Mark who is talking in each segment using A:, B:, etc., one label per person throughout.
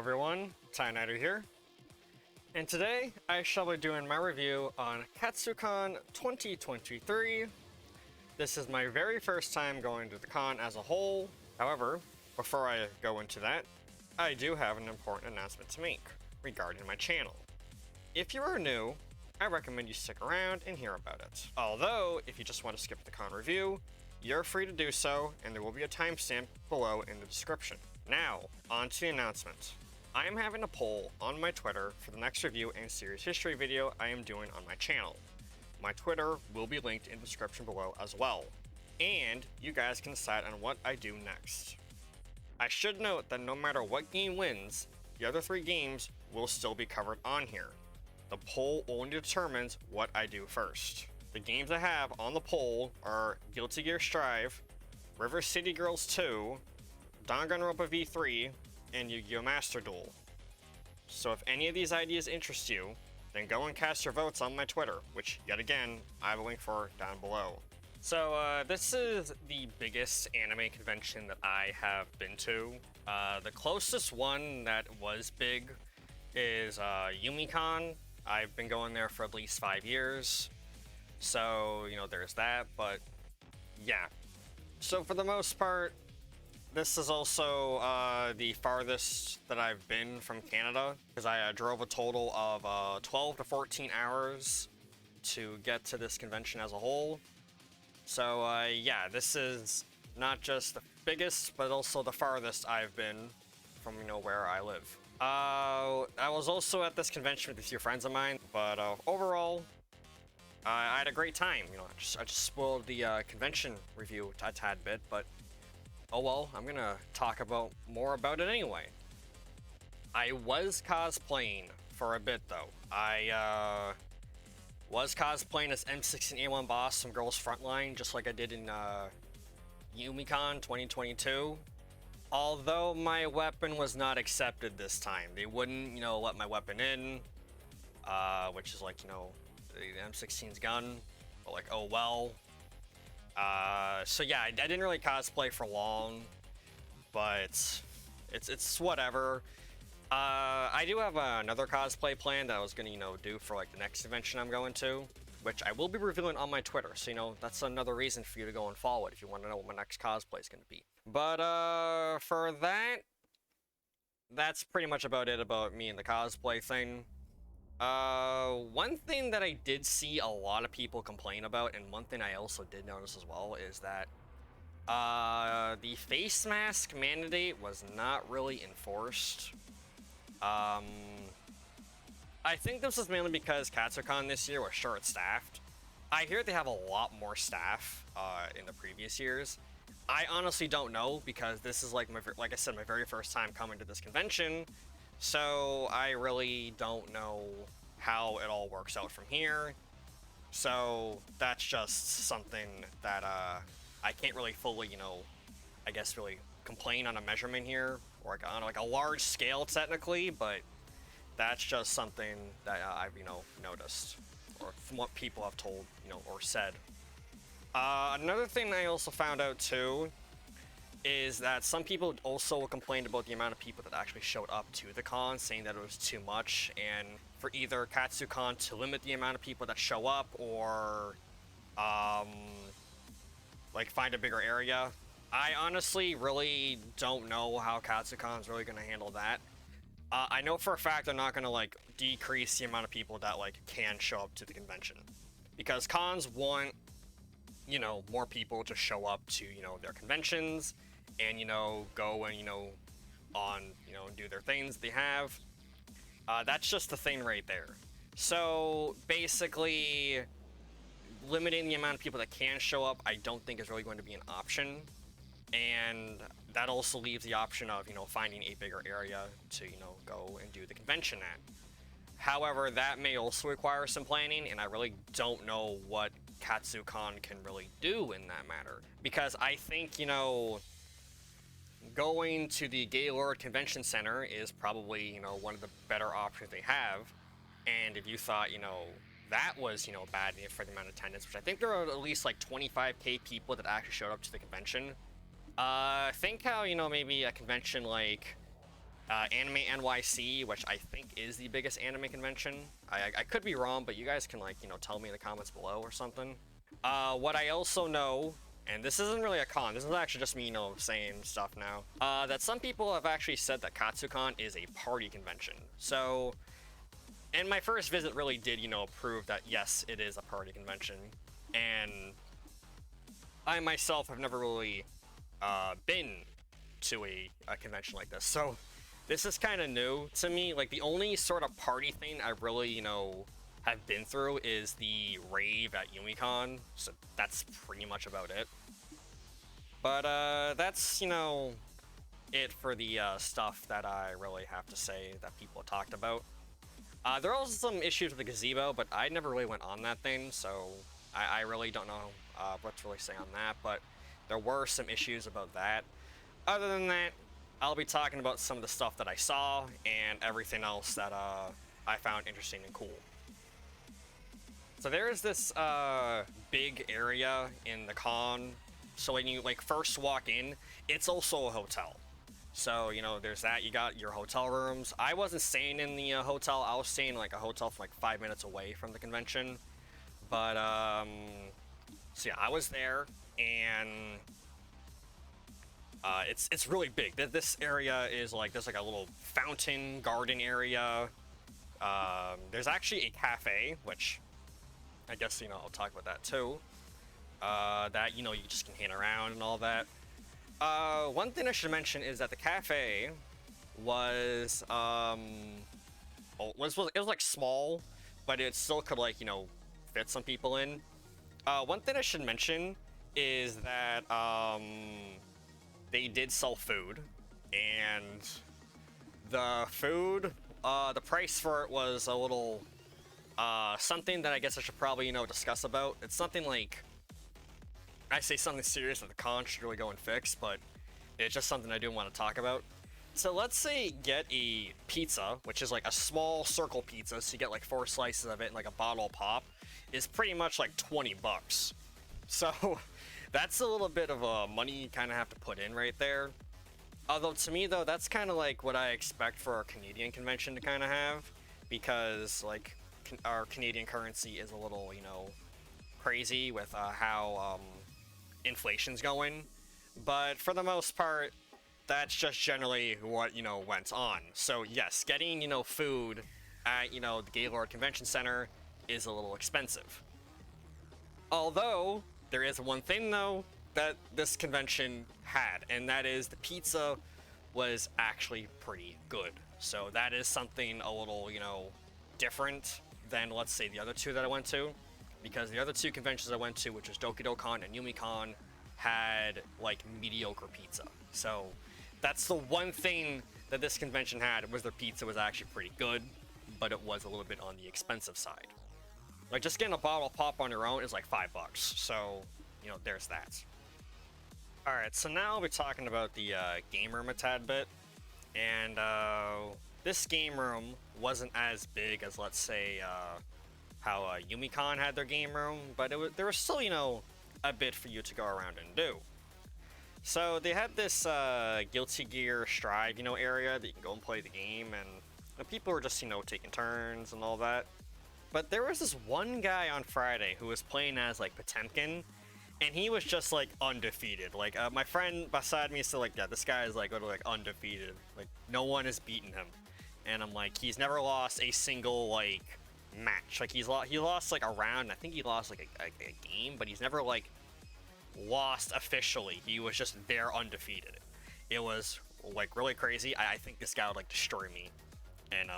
A: everyone, Skyknighter here, and today I shall be doing my review on Katsucon 2023. This is my very first time going to the con as a whole. However, before I go into that, I do have an important announcement to make regarding my channel. If you are new, I recommend you stick around and hear about it. Although, if you just want to skip the con review, you're free to do so, and there will be a timestamp below in the description. Now, on to the announcement. I am having a poll on my Twitter for the next review and series history video I am doing on my channel. My Twitter will be linked in the description below as well, and you guys can decide on what I do next. I should note that no matter what game wins, the other 3 games will still be covered on here. The poll only determines what I do first. The games I have on the poll are Guilty Gear Strive, River City Girls 2, Danganronpa V3, and Yu-Gi-Oh! Master Duel. So if any of these ideas interest you, then go and cast your votes on my Twitter, which, yet again, I have a link for down below. So this is the biggest anime convention that I have been to. The closest one that was big is YumiCon. I've been going there for at least 5 years. So, there's that, but yeah. So for the most part, this is also the farthest that I've been from Canada, because I drove a total of 12 to 14 hours to get to this convention as a whole. So yeah, this is not just the biggest, but also the farthest I've been from, where I live. I was also at this convention with a few friends of mine, but overall, I had a great time. I just spoiled the convention review a tad bit, but oh well, I'm gonna talk more about it anyway. I was cosplaying for a bit though. I was cosplaying as M16A1 Boss from Girls Frontline, just like I did in YumiCon 2022. Although my weapon was not accepted this time. They wouldn't, let my weapon in, which is like, the M16's gun, but like, oh well. So yeah, I didn't really cosplay for long, but it's whatever. I do have another cosplay plan that I was gonna, do for like the next convention I'm going to, which I will be revealing on my Twitter. So, that's another reason for you to go and follow it if you want to know what my next cosplay is gonna be. But for that's pretty much about it about me and the cosplay thing. One thing that I did see a lot of people complain about, and one thing I also did notice as well, is that the face mask mandate was not really enforced. I think this was mainly because Katsucon this year was short-staffed. I hear they have a lot more staff in the previous years. I honestly don't know, because this is like I said, my very first time coming to this convention. So I really don't know how it all works out from here. So that's just something that I can't really fully, I guess really complain on a measurement here, or on like a large scale technically, but that's just something that I've, noticed, or from what people have told, or said. Another thing I also found out too is that some people also complained about the amount of people that actually showed up to the con, saying that it was too much, and for either Katsucon to limit the amount of people that show up, or like find a bigger area. I honestly really don't know how Katsucon's really going to handle that. I know for a fact they're not going to like decrease the amount of people that like can show up to the convention, because cons want, more people to show up to, their conventions and, go and, on, do their things they have. That's just the thing right there. So basically, limiting the amount of people that can show up, I don't think is really going to be an option. And that also leaves the option of, finding a bigger area to, go and do the convention at. However, that may also require some planning, and I really don't know what Katsucon can really do in that matter. Because I think, going to the Gaylord Convention Center is probably, one of the better options they have. And if you thought, that was, bad for the amount of attendance, which I think there are at least like 25K people that actually showed up to the convention. Think how, maybe a convention like Anime NYC, which I think is the biggest anime convention. I could be wrong, but you guys can, like, you know, tell me in the comments below or something. What I also know, and this isn't really a con, this is actually just me, you know, saying stuff now, that some people have actually said that Katsucon is a party convention. So, and my first visit really did, you know, prove that yes, it is a party convention. And I myself have never really been to a convention like this. So this is kind of new to me. Like, the only sort of party thing I really, you know, have been through is the rave at UmiCon. So that's pretty much about it. But that's, you know, it for the stuff that I really have to say that people talked about. There are also some issues with the gazebo, but I never really went on that thing, so I really don't know what to really say on that, but there were some issues about that. Other than that, I'll be talking about some of the stuff that I saw and everything else that I found interesting and cool. So there is this big area in the con. So when you, like, first walk in, it's also a hotel. So, you know, there's that. You got your hotel rooms. I wasn't staying in the hotel. I was staying in, like, a hotel from, like, 5 minutes away from the convention. But, so yeah, I was there, and it's really big. This area is, like, there's, like, a little fountain garden area. There's actually a cafe, which I guess, you know, I'll talk about that too. That, you know, you just can hang around and all that. One thing I should mention is that the cafe was, it was like small, but it still could, like, you know, fit some people in. One thing I should mention is that, they did sell food, and the food, the price for it was a little, something that I guess I should probably, you know, discuss about. It's something like, I say something serious that the con should really go and fix, but it's just something I do want to talk about. So let's say get a pizza, which is like a small circle pizza, so you get like 4 slices of it and like a bottle of pop, is pretty much like 20 bucks. So that's a little bit of money you kind of have to put in right there. Although to me though, that's kind of like what I expect for our Canadian convention to kind of have, because like our Canadian currency is a little, you know, crazy with how inflation's going, but for the most part, that's just generally what, you know, went on. So yes, getting, you know, food at, you know, the Gaylord Convention Center is a little expensive. Although there is one thing though that this convention had, and that is the pizza was actually pretty good. So that is something a little, you know, different than, let's say, the other two that I went to. Because the other two conventions I went to, which was Dokidokon and YumiCon, had, like, mediocre pizza. So that's the one thing that this convention had, was their pizza was actually pretty good, but it was a little bit on the expensive side. Like, just getting a bottle of pop on your own is like 5 bucks. So, you know, there's that. Alright, so now I'll be talking about the game room a tad bit. And this game room wasn't as big as, let's say, how YumiCon had their game room, but there was still, you know, a bit for you to go around and do. So they had this Guilty Gear Strive, you know, area that you can go and play the game, and people were just, you know, taking turns and all that. But there was this one guy on Friday who was playing as, like, Potemkin, and he was just, like, undefeated. Like, my friend beside me said, like, yeah, this guy is, like, literally, like, undefeated. Like, no one has beaten him. And I'm like, he's never lost a single, like, match. Like, he lost like a round. I think he lost like a game, but he's never like lost officially. He was just there undefeated. It was like really crazy. I think this guy would like destroy me and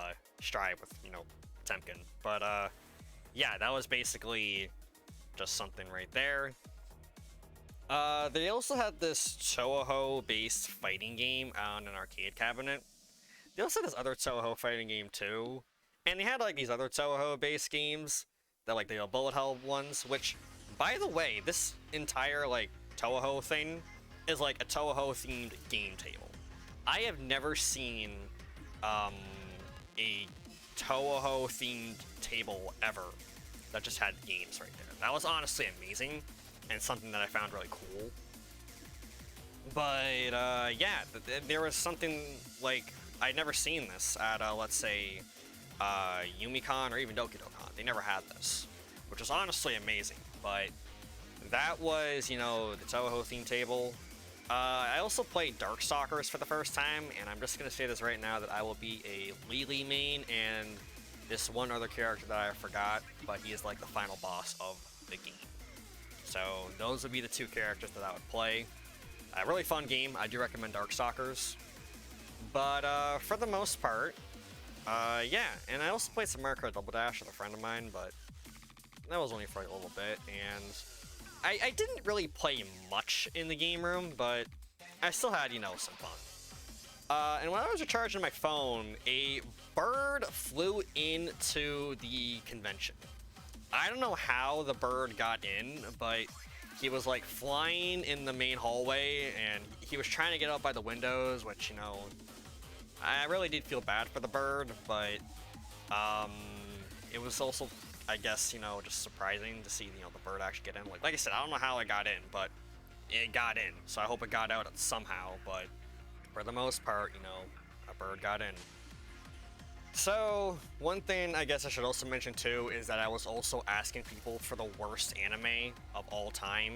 A: strive with, you know, Potemkin. But yeah, that was basically just something right there. They also had this Touhou based fighting game on an arcade cabinet. They also had this other Touhou fighting game too. And they had, like, these other Touhou-based games, that, like, the bullet hell ones, which, by the way, this entire, like, Touhou thing is, like, a Touhou-themed game table. I have never seen, a Touhou-themed table ever that just had games right there. That was honestly amazing, and something that I found really cool. But, yeah, there was something, like, I'd never seen this at, let's say, Yumicon or even Doki Dokkan. They never had this, which was honestly amazing. But that was, you know, the Toho theme table. I also played Darkstalkers for the first time, and I'm just gonna say this right now that I will be a Lily main and this one other character that I forgot, but he is like the final boss of the game. So those would be the two characters that I would play. A really fun game. I do recommend Darkstalkers. But for the most part, yeah. And I also played some Mario Kart Double Dash with a friend of mine, but that was only for a little bit. And I didn't really play much in the game room, but I still had, you know, some fun. And when I was recharging my phone, a bird flew into the convention. I don't know how the bird got in, but he was like flying in the main hallway, and he was trying to get out by the windows, which, you know, I really did feel bad for the bird, but it was also, I guess, you know, just surprising to see, you know, the bird actually get in. Like I said, I don't know how it got in, but it got in, so I hope it got out somehow, but for the most part, you know, a bird got in. So, one thing I guess I should also mention too is that I was also asking people for the worst anime of all time,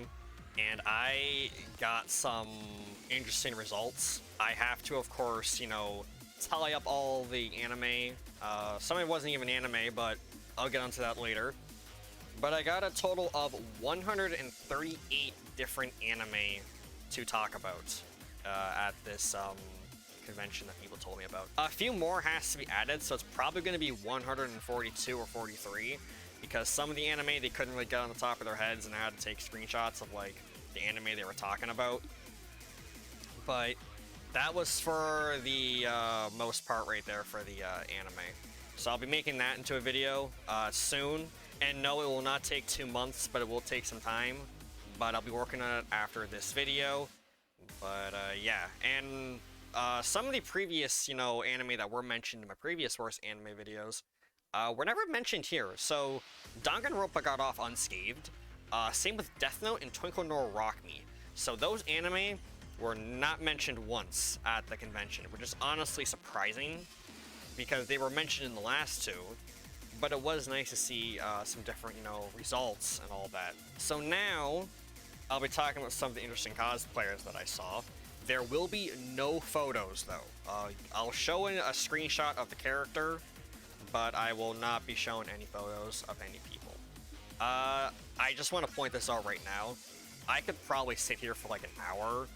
A: and I got some interesting results. I have to, of course, you know, tally up all the anime. Some of it wasn't even anime, but I'll get onto that later. But I got a total of 138 different anime to talk about at this convention that people told me about. A few more has to be added, so it's probably going to be 142 or 43, because some of the anime they couldn't really get on the top of their heads and I had to take screenshots of like the anime they were talking about. But that was for the most part right there for the anime. So I'll be making that into a video soon, and no, it will not take 2 months, but it will take some time. But I'll be working on it after this video. But yeah, and some of the previous, you know, anime that were mentioned in my previous worst anime videos were never mentioned here. So Danganronpa got off unscathed. Same with Death Note and Twinkle No Rock Me. So those anime were not mentioned once at the convention, which is honestly surprising because they were mentioned in the last two. But it was nice to see some different, you know, results and all that. So now I'll be talking about some of the interesting cosplayers that I saw. There will be no photos though. I'll show a screenshot of the character, but I will not be showing any photos of any people. I just want to point this out right now. I could probably sit here for like an hour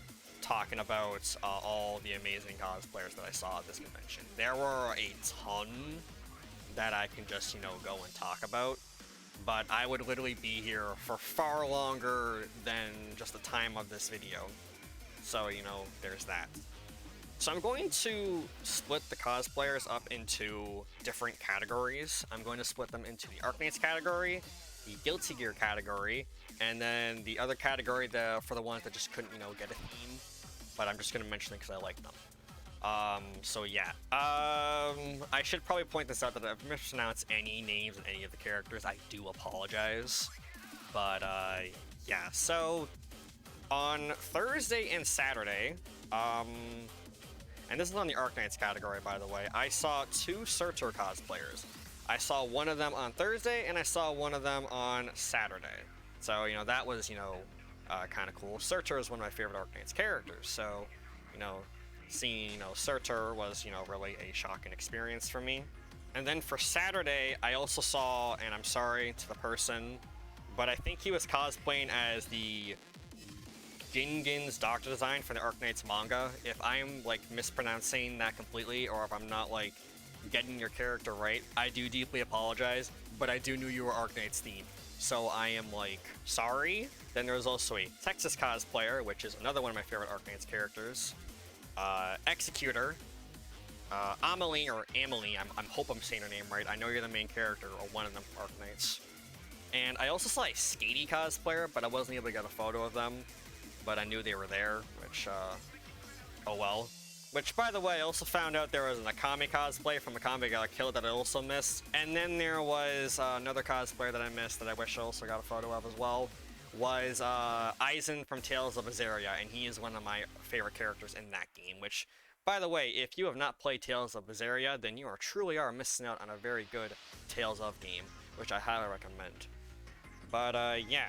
A: talking about all the amazing cosplayers that I saw at this convention. There were a ton that I can just, you know, go and talk about, but I would literally be here for far longer than just the time of this video. So, you know, there's that. So I'm going to split the cosplayers up into different categories. I'm going to split them into the Arknights category, the Guilty Gear category, and then the other category for the ones that just couldn't, you know, get a theme. But I'm just going to mention them because I like them. So yeah. I should probably point this out that I've mispronounced any names of any of the characters. I do apologize. But, yeah. So on Thursday and Saturday, and this is on the Arknights category, by the way, I saw 2 Surtur cosplayers. I saw one of them on Thursday, and I saw one of them on Saturday. So, you know, that was, you know, kind of cool. Surtur is one of my favorite Arknights characters, so, you know, seeing, you know, Surtur was, you know, really a shocking experience for me. And then for Saturday, I also saw, and I'm sorry to the person, but I think he was cosplaying as the Gingin's Doctor Design for the Arknights manga. If I'm, like, mispronouncing that completely, or if I'm not, like, getting your character right, I do deeply apologize, but I do knew you were Arknights themed. So I am, like, sorry. Then there's also a Texas cosplayer, which is another one of my favorite Arknights characters. Executor. Amelie, or Amelie, I hope I'm saying her name right. I know you're the main character, or one of them Arknights. And I also saw a Skatey cosplayer, but I wasn't able to get a photo of them. But I knew they were there, which, oh well. Which, by the way, I also found out there was an Akame cosplay from Akame Got Killed that I also missed. And then there was another cosplayer that I missed that I wish I also got a photo of as well. Was Aizen from Tales of Azaria, and he is one of my favorite characters in that game, which, By the way, if you have not played Tales of Berseria, then you truly are missing out on a very good Tales of game, which I highly recommend. But yeah.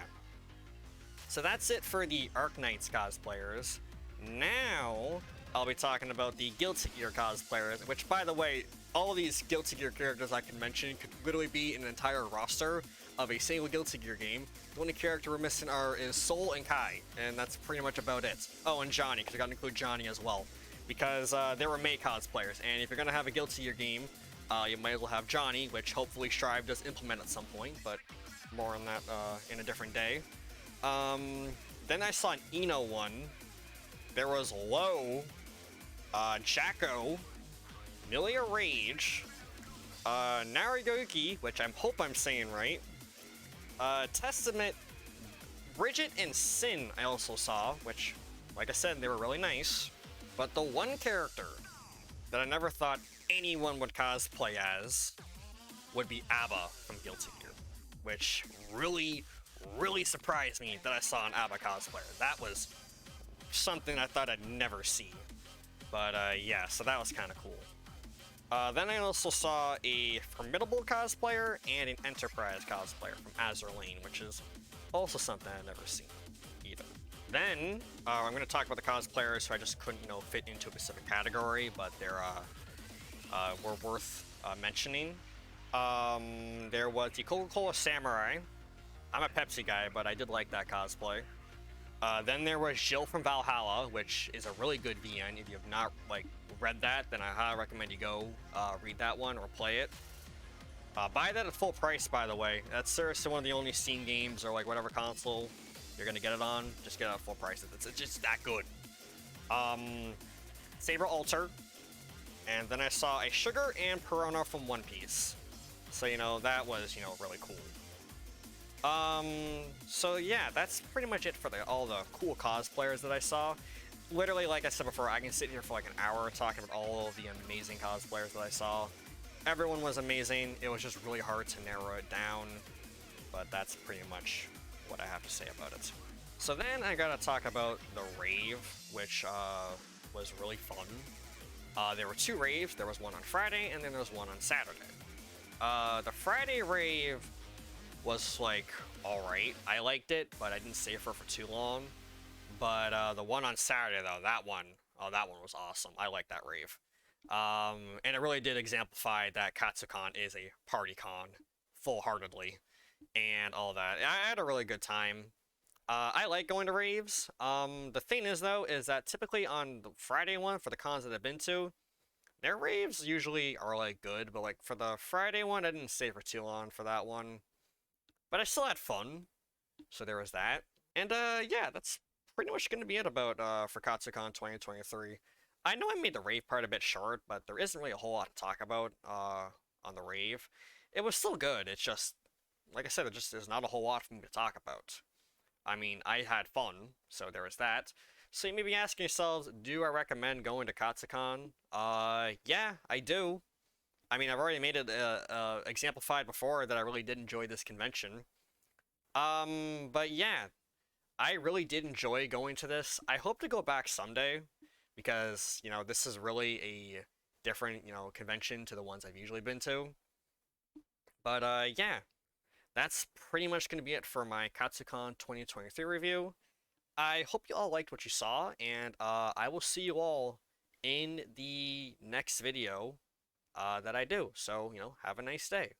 A: So that's it for the Arknights cosplayers. Now, I'll be talking about the Guilty Gear cosplayers, which, by the way, all these Guilty Gear characters I can mention could literally be an entire roster of a single Guilty Gear game. The only character we're missing is Soul and Kai, and that's pretty much about it. Oh, and Johnny, because I gotta include Johnny as well, because they were May cosplayers, and if you're gonna have a Guilty Gear game, you might as well have Johnny, which hopefully Strive does implement at some point, but more on that in a different day. Then I saw an Eno one. There was Low, Jacko, Milia Rage, Narigoki, which I hope I'm saying right, Testament, Bridget, and Sin I also saw, which, like I said, they were really nice. But the one character that I never thought anyone would cosplay as would be ABBA from Guilty Gear, which really surprised me that I saw an ABBA cosplayer. That was something I thought I'd never see. But yeah, so that was kind of cool. Then I also saw a Formidable cosplayer and an Enterprise cosplayer from Azur Lane, which is also something I've never seen either. Then I'm going to talk about the cosplayers who I just couldn't, fit into a specific category, but they're were worth mentioning. There was the Coca-Cola Samurai. I'm a Pepsi guy, but I did like that cosplay. Then there was Jill from Valhalla, which is a really good VN. If you have not read that, then I highly recommend you go read that one or play it. Buy that at full price, by the way. That's seriously one of the only Steam games or whatever console you're gonna get it on. Just get it at full price. It's just that good. Saber Alter, and then I saw a Sugar and Perona from One Piece. So that was really cool. So yeah, that's pretty much it for all the cool cosplayers that I saw. Literally, like I said before, I can sit here for an hour talking about all of the amazing cosplayers that I saw. Everyone was amazing. It was just really hard to narrow it down, but that's pretty much what I have to say about it. So then I gotta talk about the rave, which was really fun. There were two raves. There was one on Friday, and then there was one on Saturday. The Friday rave was alright. I liked it, but I didn't stay for too long. But the one on Saturday, though, that one was awesome. I like that rave. And it really did exemplify that Katsucon is a party con, full-heartedly, and all that. I had a really good time. I like going to raves. The thing is, though, is that typically on the Friday one, for the cons that I've been to, their raves usually are good, but for the Friday one, I didn't stay for too long for that one. But I still had fun, so there was that. And yeah, that's pretty much going to be it about for Katsucon 2023. I know I made the rave part a bit short, but there isn't really a whole lot to talk about on the rave. It was still good. It's just, like I said, there's not a whole lot for me to talk about. I mean, I had fun, so there was that. So you may be asking yourselves, do I recommend going to Katsucon? Yeah, I do. I mean, I've already made it exemplified before that I really did enjoy this convention. But yeah, I really did enjoy going to this. I hope to go back someday, because, this is really a different, convention to the ones I've usually been to. But yeah, that's pretty much going to be it for my Katsucon 2023 review. I hope you all liked what you saw, and I will see you all in the next video that I do. So, have a nice day.